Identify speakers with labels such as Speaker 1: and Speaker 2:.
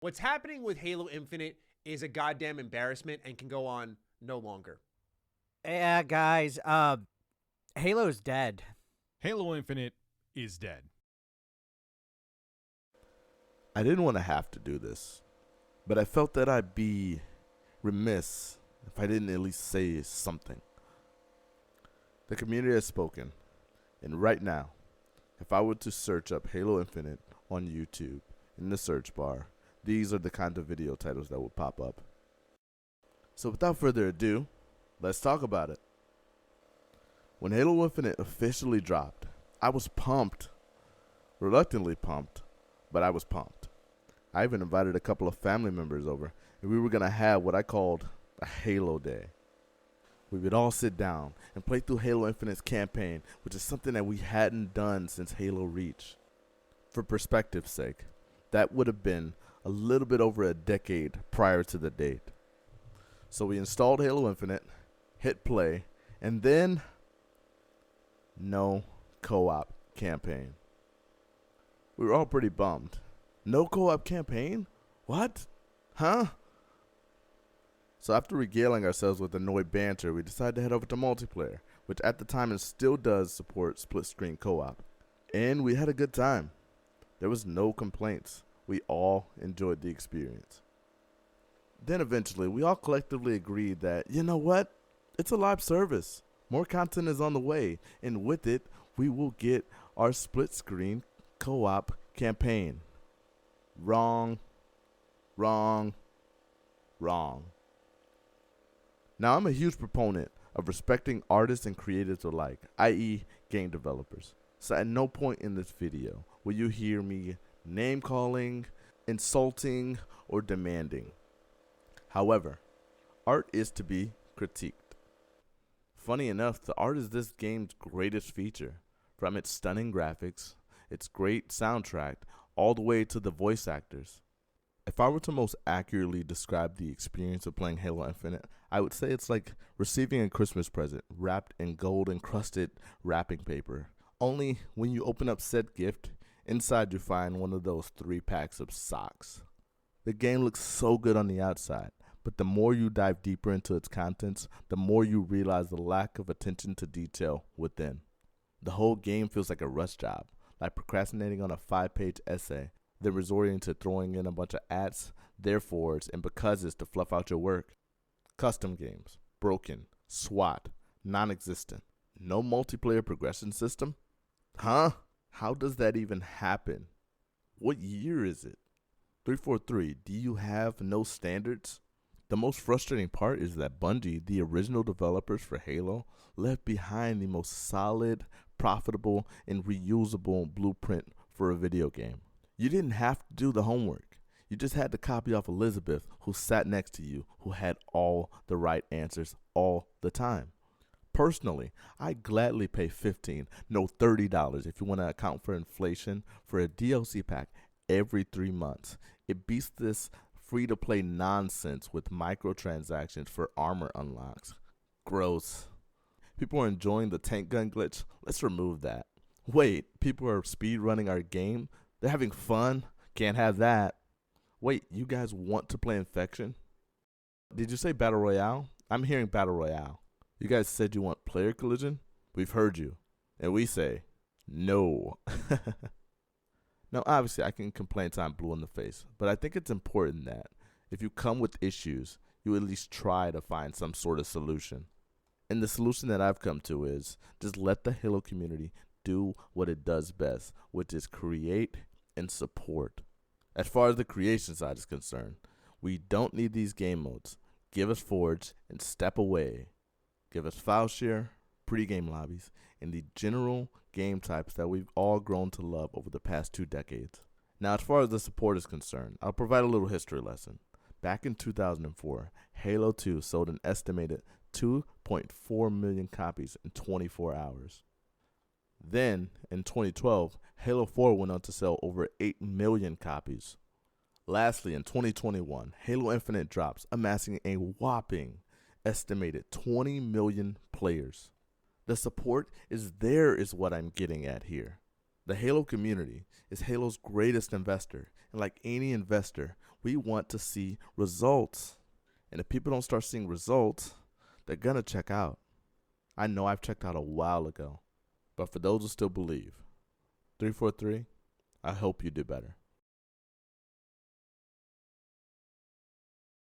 Speaker 1: What's happening with Halo Infinite is a goddamn embarrassment and can go on no longer.
Speaker 2: Yeah, guys. Halo's dead.
Speaker 3: Halo Infinite is dead.
Speaker 4: I didn't want to have to do this, but I felt that I'd be remiss if I didn't at least say something. The community has spoken, and right now, if I were to search up Halo Infinite on YouTube in the search bar, these are the kind of video titles that would pop up. So without further ado, let's talk about it. When Halo Infinite officially dropped, I was pumped. Reluctantly pumped, but I was pumped. I even invited a couple of family members over, and we were going to have what I called a Halo Day. We would all sit down and play through Halo Infinite's campaign, which is something that we hadn't done since Halo Reach. For perspective's sake, that would have been a little bit over a decade prior to the date. So we installed Halo Infinite, hit play, and then no co-op campaign. We were all pretty bummed. No co-op campaign? What? Huh? So after regaling ourselves with annoyed banter, we decided to head over to multiplayer, which at the time it still does support split-screen co-op. And we had a good time. There was no complaints. We all enjoyed the experience. Then eventually, we all collectively agreed that, you know what? It's a live service. More content is on the way, and with it, we will get our split-screen co-op campaign. Wrong. Wrong. Wrong. Now, I'm a huge proponent of respecting artists and creatives alike, i.e. game developers. So at no point in this video will you hear me name-calling, insulting, or demanding. However, art is to be critiqued. Funny enough, the art is this game's greatest feature, from its stunning graphics, its great soundtrack, all the way to the voice actors. If I were to most accurately describe the experience of playing Halo Infinite, I would say it's like receiving a Christmas present wrapped in gold-encrusted wrapping paper. Only when you open up said gift, inside you find one of those 3 packs of socks. The game looks so good on the outside, but the more you dive deeper into its contents, the more you realize the lack of attention to detail within. The whole game feels like a rush job, like procrastinating on a 5-page essay, then resorting to throwing in a bunch of ads, therefores, and becauses to fluff out your work. Custom games, broken, SWAT, non-existent. No multiplayer progression system? Huh? How does that even happen? What year is it? 343, do you have no standards? The most frustrating part is that Bungie, the original developers for Halo, left behind the most solid, profitable, and reusable blueprint for a video game. You didn't have to do the homework. You just had to copy off Elizabeth, who sat next to you, who had all the right answers all the time. Personally, I gladly pay $15, no $30 if you want to account for inflation for a DLC pack every 3 months. It beats this free-to-play nonsense with microtransactions for armor unlocks. Gross. People are enjoying the tank gun glitch. Let's remove that. Wait, people are speedrunning our game? They're having fun? Can't have that. Wait, you guys want to play Infection? Did you say Battle Royale? I'm hearing Battle Royale. You guys said you want player collision? We've heard you. And we say, no. Now, obviously, I can complain till I'm blue in the face, but I think it's important that if you come with issues, you at least try to find some sort of solution. And the solution that I've come to is just let the Halo community do what it does best, which is create and support. As far as the creation side is concerned, we don't need these game modes. Give us Forge and step away. Give us file share, pre-game lobbies, and the general game types that we've all grown to love over the past 2 decades. Now, as far as the support is concerned, I'll provide a little history lesson. Back in 2004, Halo 2 sold an estimated 2.4 million copies in 24 hours. Then, in 2012, Halo 4 went on to sell over 8 million copies. Lastly, in 2021, Halo Infinite drops, amassing a whopping estimated 20 million players. The support is there is what I'm getting at here. The Halo community is Halo's greatest investor, And like any investor, we want to see results. And if people don't start seeing results, they're going to check out. I know I've checked out a while ago. But for those who still believe, 343, I hope you do better.